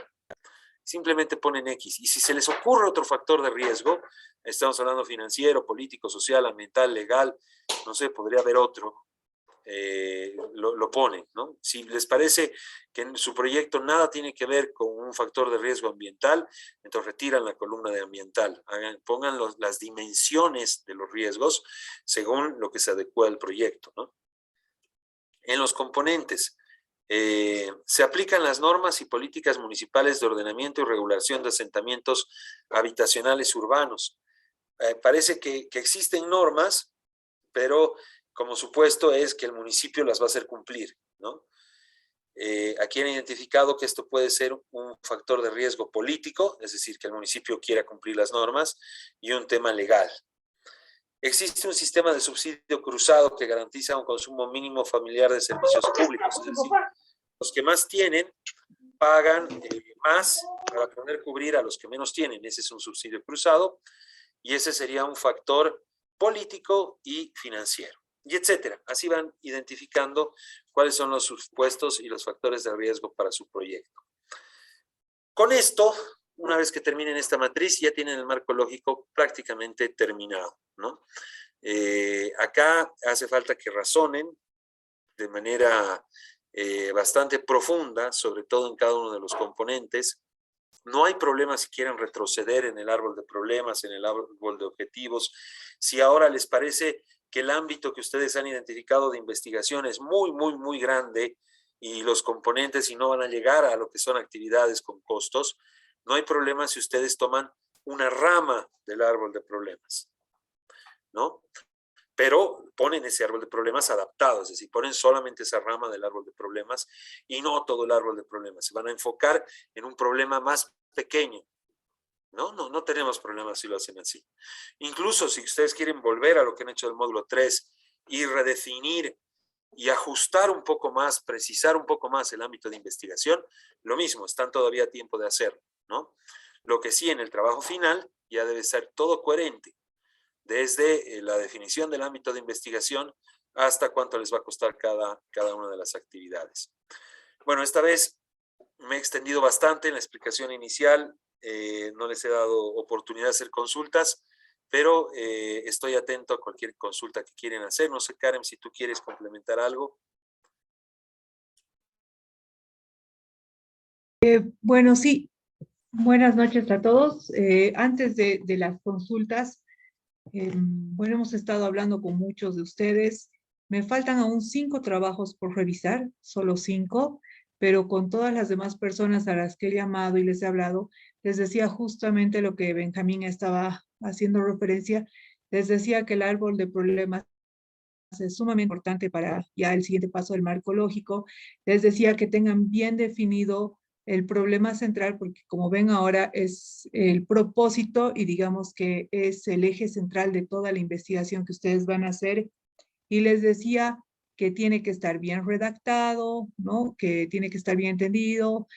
Simplemente ponen X. Y si se les ocurre otro factor de riesgo, estamos hablando financiero, político, social, ambiental, legal, no sé, podría haber otro, lo ponen, ¿no? Si les parece que en su proyecto nada tiene que ver con un factor de riesgo ambiental, entonces retiran la columna de ambiental, pongan las dimensiones de los riesgos según lo que se adecua al proyecto, ¿no? En los componentes, se aplican las normas y políticas municipales de ordenamiento y regulación de asentamientos habitacionales urbanos. Parece que existen normas, pero como supuesto es que el municipio las va a hacer cumplir, ¿no? Aquí han identificado que esto puede ser un factor de riesgo político, es decir, que el municipio quiera cumplir las normas, y un tema legal. Existe un sistema de subsidio cruzado que garantiza un consumo mínimo familiar de servicios públicos, es decir, los que más tienen pagan más para poder cubrir a los que menos tienen. Ese es un subsidio cruzado y ese sería un factor político y financiero, y etcétera. Así van identificando cuáles son los supuestos y los factores de riesgo para su proyecto. Con esto, una vez que terminen esta matriz, ya tienen el marco lógico prácticamente terminado, ¿no? Acá hace falta que razonen de manera bastante profunda, sobre todo en cada uno de los componentes. No hay problema si quieren retroceder en el árbol de problemas, en el árbol de objetivos. Si ahora les parece que el ámbito que ustedes han identificado de investigación es muy, muy, muy grande y los componentes y no van a llegar a lo que son actividades con costos, no hay problema si ustedes toman una rama del árbol de problemas, ¿no? Pero ponen ese árbol de problemas adaptado, es decir, ponen solamente esa rama del árbol de problemas y no todo el árbol de problemas. Se van a enfocar en un problema más pequeño. No tenemos problemas si lo hacen así. Incluso si ustedes quieren volver a lo que han hecho del módulo 3 y redefinir y ajustar un poco más, precisar un poco más el ámbito de investigación, lo mismo, están todavía a tiempo de hacerlo, ¿no? Lo que sí, en el trabajo final ya debe ser todo coherente, desde la definición del ámbito de investigación hasta cuánto les va a costar cada una de las actividades. Bueno, esta vez me he extendido bastante en la explicación inicial, no les he dado oportunidad de hacer consultas, pero estoy atento a cualquier consulta que quieren hacer. No sé, Karen, si tú quieres complementar algo. Bueno, sí, buenas noches a todos. Antes de las consultas, bueno, hemos estado hablando con muchos de ustedes. Me faltan aún 5 trabajos por revisar, solo 5, pero con todas las demás personas a las que he llamado y les he hablado, les decía justamente lo que Benjamín estaba haciendo referencia. Les decía que el árbol de problemas es sumamente importante para ya el siguiente paso del marco lógico. Les decía que tengan bien definido el problema central, porque como ven ahora es el propósito y digamos que es el eje central de toda la investigación que ustedes van a hacer. Y les decía que tiene que estar bien redactado, ¿no? Que tiene que estar bien entendido.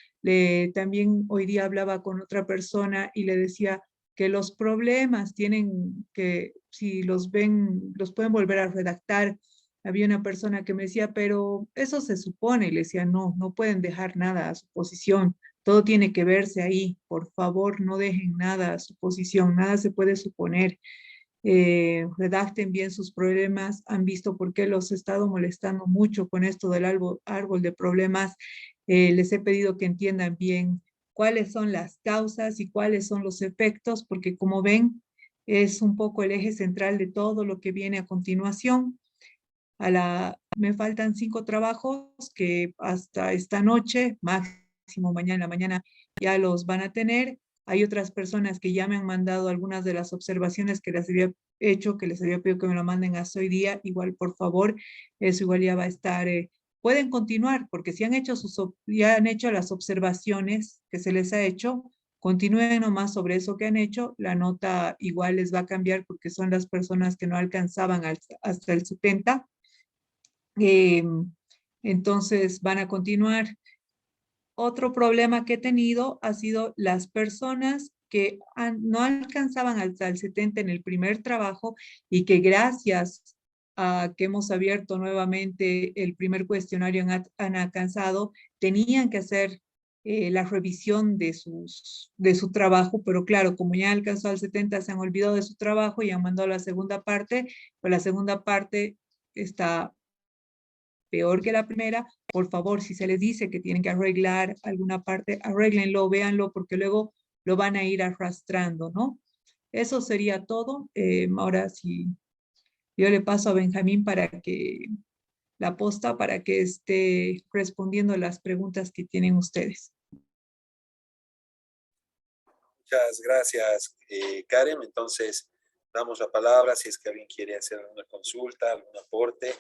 También hoy día hablaba con otra persona y le decía que los problemas tienen que, si los ven, los pueden volver a redactar. Había una persona que me decía, pero eso se supone, y le decía, no, no pueden dejar nada a su posición, todo tiene que verse ahí, por favor, no dejen nada a su posición, nada se puede suponer. Redacten bien sus problemas, han visto por qué los he estado molestando mucho con esto del árbol de problemas. Les he pedido que entiendan bien cuáles son las causas y cuáles son los efectos, porque como ven, es un poco el eje central de todo lo que viene a continuación. Me faltan 5 trabajos que hasta esta noche, máximo mañana en la mañana, ya los van a tener. Hay otras personas que ya me han mandado algunas de las observaciones que les había hecho, que les había pedido que me lo manden hasta hoy día. Igual, por favor, eso igual ya va a estar. Pueden continuar, porque si han hecho ya han hecho las observaciones que se les ha hecho, continúen nomás sobre eso que han hecho. La nota igual les va a cambiar porque son las personas que no alcanzaban hasta el 70. Eh, entonces van a continuar. Otro problema que he tenido ha sido las personas que no alcanzaban hasta el 70 en el primer trabajo y que gracias a que hemos abierto nuevamente el primer cuestionario han alcanzado, tenían que hacer la revisión de su trabajo, pero claro, como ya alcanzó al 70, se han olvidado de su trabajo y han mandado la segunda parte, pero la segunda parte está peor que la primera. Por favor, si se les dice que tienen que arreglar alguna parte, arréglenlo, véanlo, porque luego lo van a ir arrastrando, ¿no? Eso sería todo. Ahora sí, yo le paso a Benjamín para que la posta para que esté respondiendo las preguntas que tienen ustedes. Muchas gracias, Karen. Entonces, damos la palabra si es que alguien quiere hacer alguna consulta, algún aporte.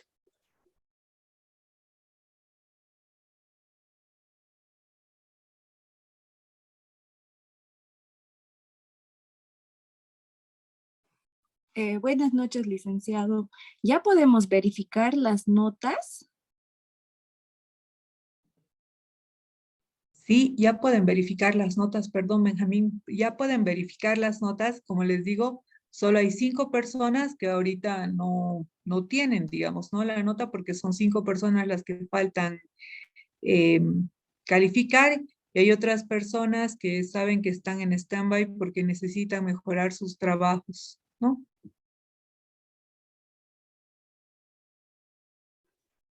Buenas noches, licenciado. ¿Ya podemos verificar las notas? Sí, ya pueden verificar las notas, perdón, Benjamín, ya pueden verificar las notas. Como les digo, solo hay 5 personas que ahorita no tienen, digamos, ¿no? La nota porque son 5 personas las que faltan eh, calificar y hay otras personas que saben que están en stand-by porque necesitan mejorar sus trabajos, ¿no?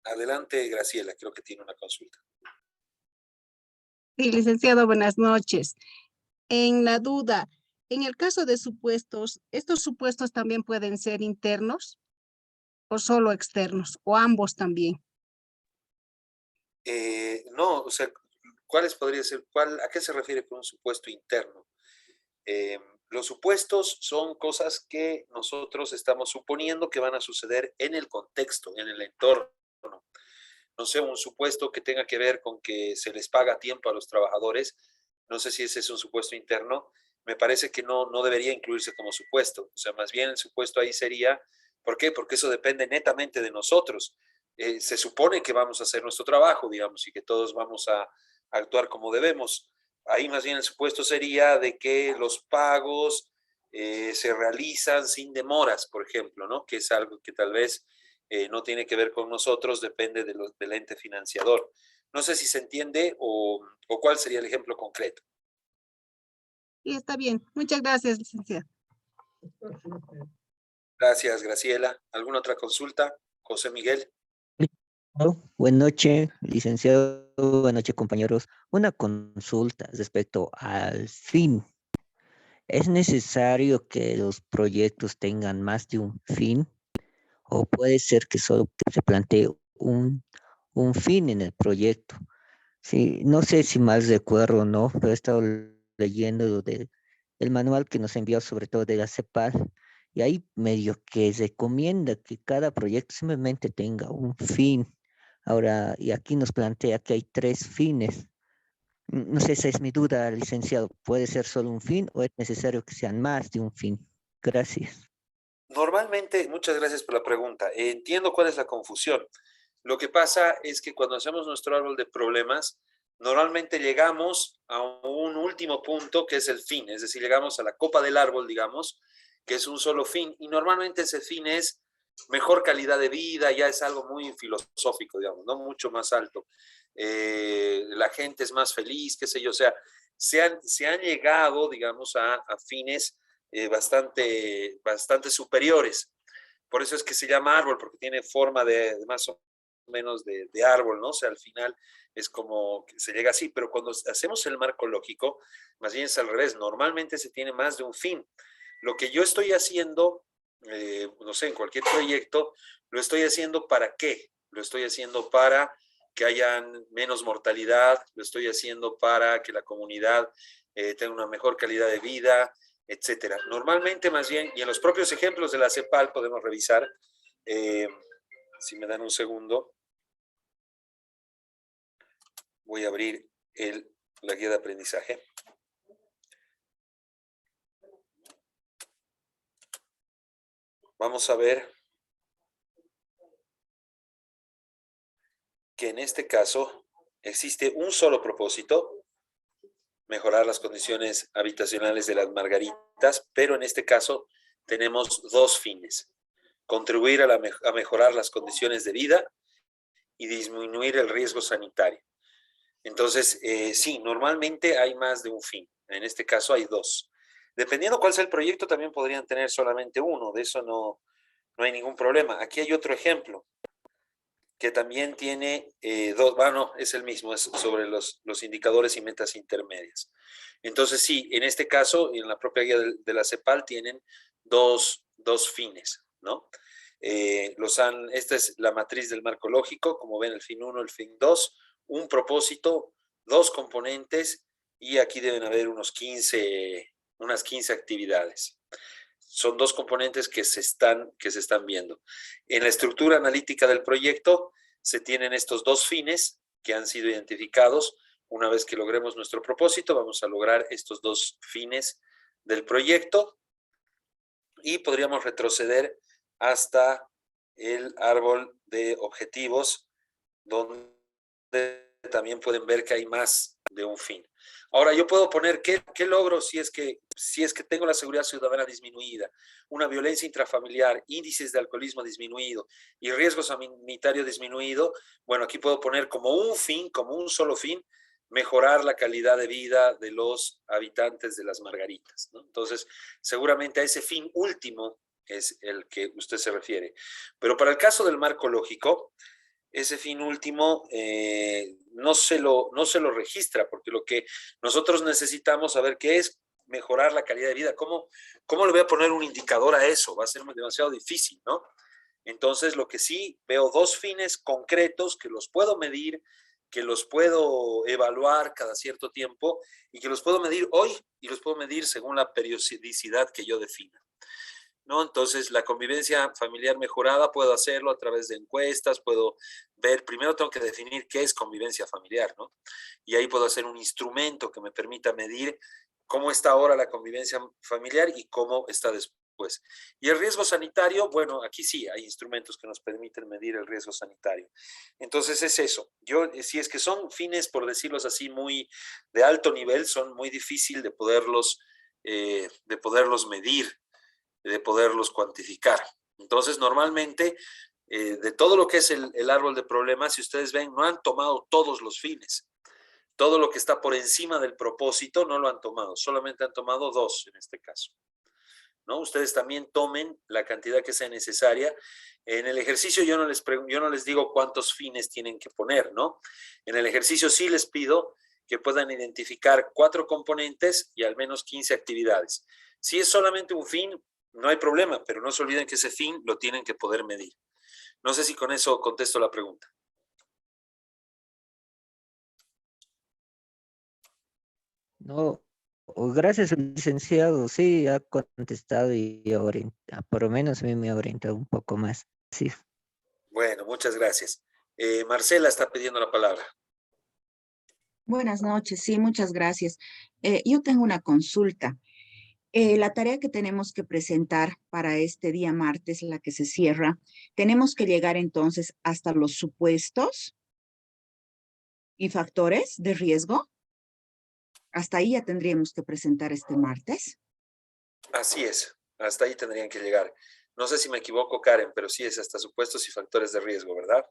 Adelante, Graciela, creo que tiene una consulta. Sí, licenciado, buenas noches. En la duda, en el caso de supuestos, ¿estos supuestos también pueden ser internos o solo externos o ambos también? No, o sea, ¿cuáles podría ser? ¿A qué se refiere con un supuesto interno? Los supuestos son cosas que nosotros estamos suponiendo que van a suceder en el contexto, en el entorno. No sé, un supuesto que tenga que ver con que se les paga a tiempo a los trabajadores, no sé si ese es un supuesto interno, me parece que no debería incluirse como supuesto. O sea, más bien el supuesto ahí sería, ¿por qué? Porque eso depende netamente de nosotros. Se supone que vamos a hacer nuestro trabajo, digamos, y que todos vamos a actuar como debemos. Ahí más bien el supuesto sería de que los pagos se realizan sin demoras, por ejemplo, ¿no? Que es algo que tal vez no tiene que ver con nosotros, depende del ente financiador. No sé si se entiende o cuál sería el ejemplo concreto. Y está bien. Muchas gracias, licenciado. Gracias, Graciela. ¿Alguna otra consulta? José Miguel. Buenas noches, licenciado. Buenas noches, compañeros. Una consulta respecto al fin. ¿Es necesario que los proyectos tengan más de un fin? ¿O puede ser que solo se plantee un fin en el proyecto? Sí, no sé si mal recuerdo o no, pero he estado leyendo el manual que nos envió sobre todo de la CEPAL y ahí medio que recomienda que cada proyecto simplemente tenga un fin. Ahora, y aquí nos plantea que hay 3 fines. No sé, esa es mi duda, licenciado. ¿Puede ser solo un fin o es necesario que sean más de un fin? Gracias. Normalmente, muchas gracias por la pregunta. Entiendo cuál es la confusión. Lo que pasa es que cuando hacemos nuestro árbol de problemas, normalmente llegamos a un último punto que es el fin, es decir, llegamos a la copa del árbol, digamos, que es un solo fin, y normalmente ese fin es mejor calidad de vida, ya es algo muy filosófico, digamos, ¿no? Mucho más alto. La gente es más feliz, qué sé yo, o sea, se han llegado, digamos, a fines bastante superiores. Por eso es que se llama árbol, porque tiene forma de más o menos de árbol, ¿no? O sea, al final es como que se llega así, pero cuando hacemos el marco lógico, más bien es al revés, normalmente se tiene más de un fin. Lo que yo estoy haciendo, no sé, en cualquier proyecto, lo estoy haciendo ¿para qué? Lo estoy haciendo para que haya menos mortalidad, lo estoy haciendo para que la comunidad tenga una mejor calidad de vida, etcétera. Normalmente, más bien, y en los propios ejemplos de la CEPAL podemos revisar, si me dan un segundo, voy a abrir la guía de aprendizaje. Vamos a ver que en este caso existe un solo propósito, mejorar las condiciones habitacionales de las margaritas, pero en este caso tenemos dos fines: contribuir a mejorar las condiciones de vida y disminuir el riesgo sanitario. Entonces, sí, normalmente hay más de un fin. En este caso hay dos. Dependiendo cuál sea el proyecto, también podrían tener solamente uno. De eso no hay ningún problema. Aquí hay otro ejemplo que también tiene dos, bueno, es el mismo, es sobre los indicadores y metas intermedias. Entonces, sí, en este caso, en la propia guía de la CEPAL tienen dos fines, ¿no? Esta es la matriz del marco lógico, como ven, el fin 1, el fin 2, un propósito, dos componentes, y aquí deben haber unas 15 actividades. Son dos componentes que se están viendo. En la estructura analítica del proyecto se tienen estos dos fines que han sido identificados. Una vez que logremos nuestro propósito, vamos a lograr estos dos fines del proyecto y podríamos retroceder hasta el árbol de objetivos, donde también pueden ver que hay más de un fin. Ahora, yo puedo poner qué logro si es que tengo la seguridad ciudadana disminuida, una violencia intrafamiliar, índices de alcoholismo disminuido y riesgo sanitario disminuido. Bueno, aquí puedo poner como un fin, como un solo fin, mejorar la calidad de vida de los habitantes de las Margaritas, ¿no? Entonces, seguramente a ese fin último es el que usted se refiere. Pero para el caso del marco lógico, ese fin último no se lo registra, porque lo que nosotros necesitamos saber qué es mejorar la calidad de vida. ¿Cómo le voy a poner un indicador a eso? Va a ser demasiado difícil, ¿no? Entonces, lo que sí, veo dos fines concretos que los puedo medir, que los puedo evaluar cada cierto tiempo y que los puedo medir hoy y los puedo medir según la periodicidad que yo defina, ¿no? Entonces, la convivencia familiar mejorada puedo hacerlo a través de encuestas, puedo ver, primero tengo que definir qué es convivencia familiar, ¿no? Y ahí puedo hacer un instrumento que me permita medir cómo está ahora la convivencia familiar y cómo está después. Y el riesgo sanitario, bueno, aquí sí hay instrumentos que nos permiten medir el riesgo sanitario. Entonces es eso. Si es que son fines, por decirlos así, muy de alto nivel, son muy difícil de poderlos medir, de poderlos cuantificar. Entonces, normalmente, de todo lo que es el árbol de problemas, si ustedes ven, no han tomado todos los fines. Todo lo que está por encima del propósito no lo han tomado, solamente han tomado dos en este caso, ¿no? Ustedes también tomen la cantidad que sea necesaria. En el ejercicio yo no les digo cuántos fines tienen que poner, ¿no? En el ejercicio sí les pido que puedan identificar 4 componentes y al menos 15 actividades. Si es solamente un fin, no hay problema, pero no se olviden que ese fin lo tienen que poder medir. No sé si con eso contesto la pregunta. No, gracias, licenciado. Sí, ha contestado y por lo menos a mí me ha orientado un poco más. Sí. Bueno, muchas gracias. Marcela está pidiendo la palabra. Buenas noches, sí, muchas gracias. Yo tengo una consulta. La tarea que tenemos que presentar para este día martes, la que se cierra, tenemos que llegar entonces hasta los supuestos y factores de riesgo. Hasta ahí ya tendríamos que presentar este martes. Así es, hasta ahí tendrían que llegar. No sé si me equivoco, Karen, pero sí es hasta supuestos y factores de riesgo, ¿verdad?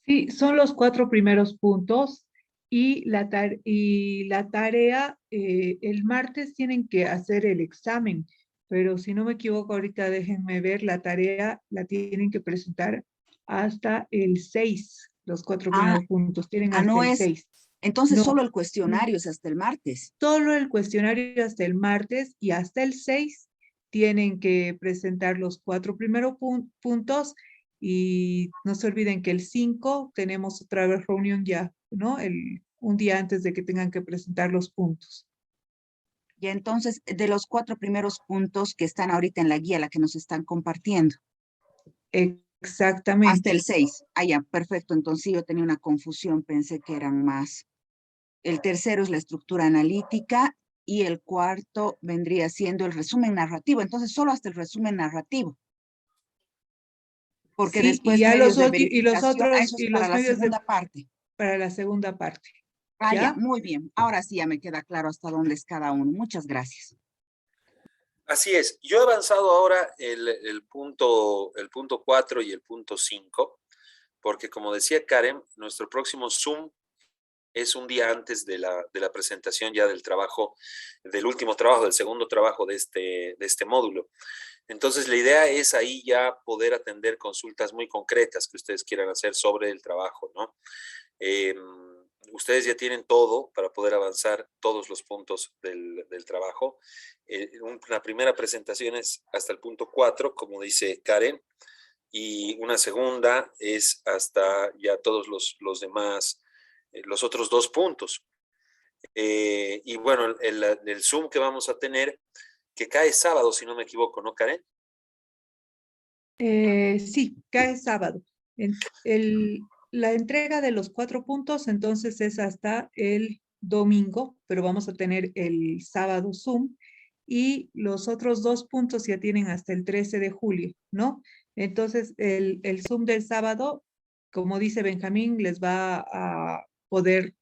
Sí, son los 4 primeros puntos y la tarea, el martes tienen que hacer el examen, pero si no me equivoco, ahorita déjenme ver, la tarea la tienen que presentar hasta el 6, los 4 Ah, primeros puntos, tienen hasta no el es. 6. Entonces No, solo el cuestionario es hasta el martes. solo el cuestionario hasta el martes y hasta el 6 tienen que presentar los 4 primeros puntos y no se olviden que el 5 tenemos otra vez reunión ya, ¿no? Un día antes de que tengan que presentar los puntos. Y entonces, de los 4 primeros puntos que están ahorita en la guía, la que nos están compartiendo, hasta el Exactamente. 6. Ah, ya, perfecto. Entonces sí, yo tenía una confusión, pensé que eran más. El tercero es la estructura analítica y el cuarto vendría siendo el resumen narrativo. Entonces, solo hasta el resumen narrativo, porque Sí, y después ya medios de y los verificación, otros, eso es y para los la medios segunda parte. para la segunda parte. Ah, ya, ¿Ya? muy bien. Ahora sí ya me queda claro hasta dónde es cada uno. Muchas gracias. Así es. Yo he avanzado ahora el punto 4 y el punto 5, porque como decía Karen, nuestro próximo Zoom es un día antes de la presentación ya del trabajo, del último trabajo, del segundo trabajo de este módulo. Entonces, la idea es ahí ya poder atender consultas muy concretas que ustedes quieran hacer sobre el trabajo, ¿no? Ustedes ya tienen todo para poder avanzar todos los puntos del trabajo. La primera presentación es hasta el punto 4, como dice Karen, y una segunda es hasta ya todos los demás, los otros 2 puntos. Y bueno, el Zoom que vamos a tener, que cae sábado, si no me equivoco, ¿no, Karen? Sí, cae sábado. La entrega de los 4 puntos entonces es hasta el domingo, pero vamos a tener el sábado Zoom y los otros 2 puntos ya tienen hasta el 13 de julio, ¿no? Entonces el Zoom del sábado, como dice Benjamín, les va a poder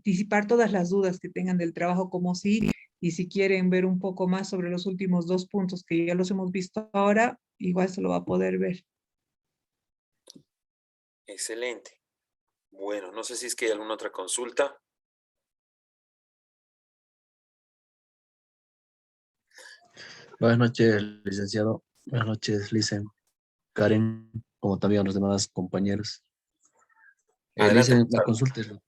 disipar todas las dudas que tengan del trabajo como sí, y si quieren ver un poco más sobre los últimos 2 puntos que ya los hemos visto ahora, igual se lo va a poder ver. Excelente. Bueno, no sé si es que hay alguna otra consulta. Buenas noches, licenciado. Buenas noches, Licen, Karen, como también a los demás compañeros. Adelante, Licen, Gonzalo.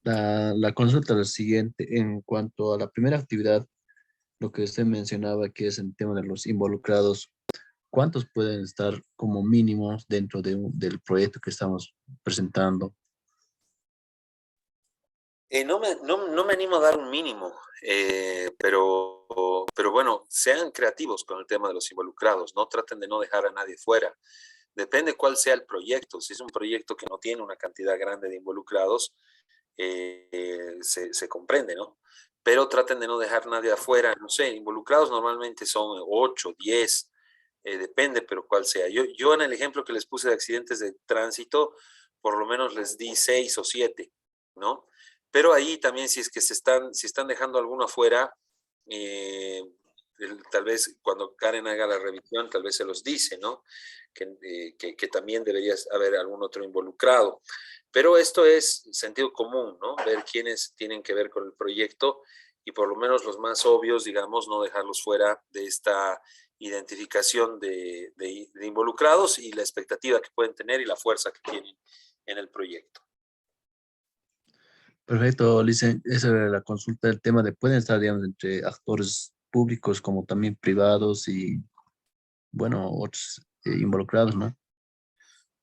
la consulta es lo siguiente. En cuanto a la primera actividad, lo que usted mencionaba, que es el tema de los involucrados, ¿cuántos pueden estar como mínimos dentro del proyecto que estamos presentando? No me animo a dar un mínimo, pero bueno, sean creativos con el tema de los involucrados, no traten de no dejar a nadie fuera. Depende cuál sea el proyecto. Si es un proyecto que no tiene una cantidad grande de involucrados, se comprende, ¿no? Pero traten de no dejar nadie afuera. No sé, involucrados normalmente son 8, 10, depende, pero cuál sea. Yo en el ejemplo que les puse de accidentes de tránsito, por lo menos les di 6 o 7, ¿no? Pero ahí también si es que si están dejando alguno afuera, eh, tal vez cuando Karen haga la revisión, tal vez se los dice, ¿no? Que también debería haber algún otro involucrado. Pero esto es sentido común, ¿no? Ver quiénes tienen que ver con el proyecto y por lo menos los más obvios, digamos, no dejarlos fuera de esta identificación de involucrados y la expectativa que pueden tener y la fuerza que tienen en el proyecto. Perfecto, Licen. Esa era la consulta del tema de pueden estar, digamos, entre actores públicos como también privados y, bueno, otros involucrados, ¿no?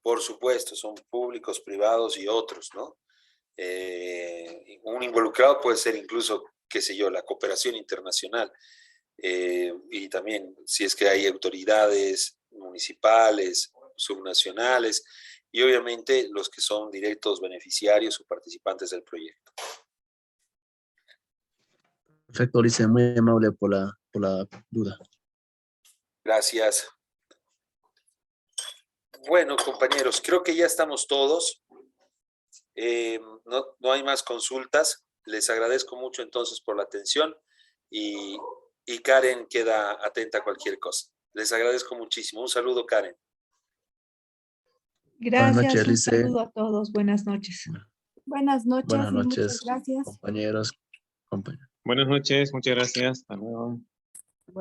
Por supuesto, son públicos, privados y otros, ¿no? Un involucrado puede ser incluso, qué sé yo, la cooperación internacional. Y también si es que hay autoridades municipales, subnacionales y obviamente los que son directos beneficiarios o participantes del proyecto. Perfecto, Lice, muy amable por la duda. Gracias. Bueno, compañeros, creo que ya estamos todos. No hay más consultas. Les agradezco mucho entonces por la atención y Karen queda atenta a cualquier cosa. Les agradezco muchísimo. Un saludo, Karen. Gracias, noches, un Lice. saludo a todos. Buenas noches. Buenas noches Buenas y muchas noches, gracias. compañeros, compañeros. Buenas noches, muchas gracias. Hasta luego.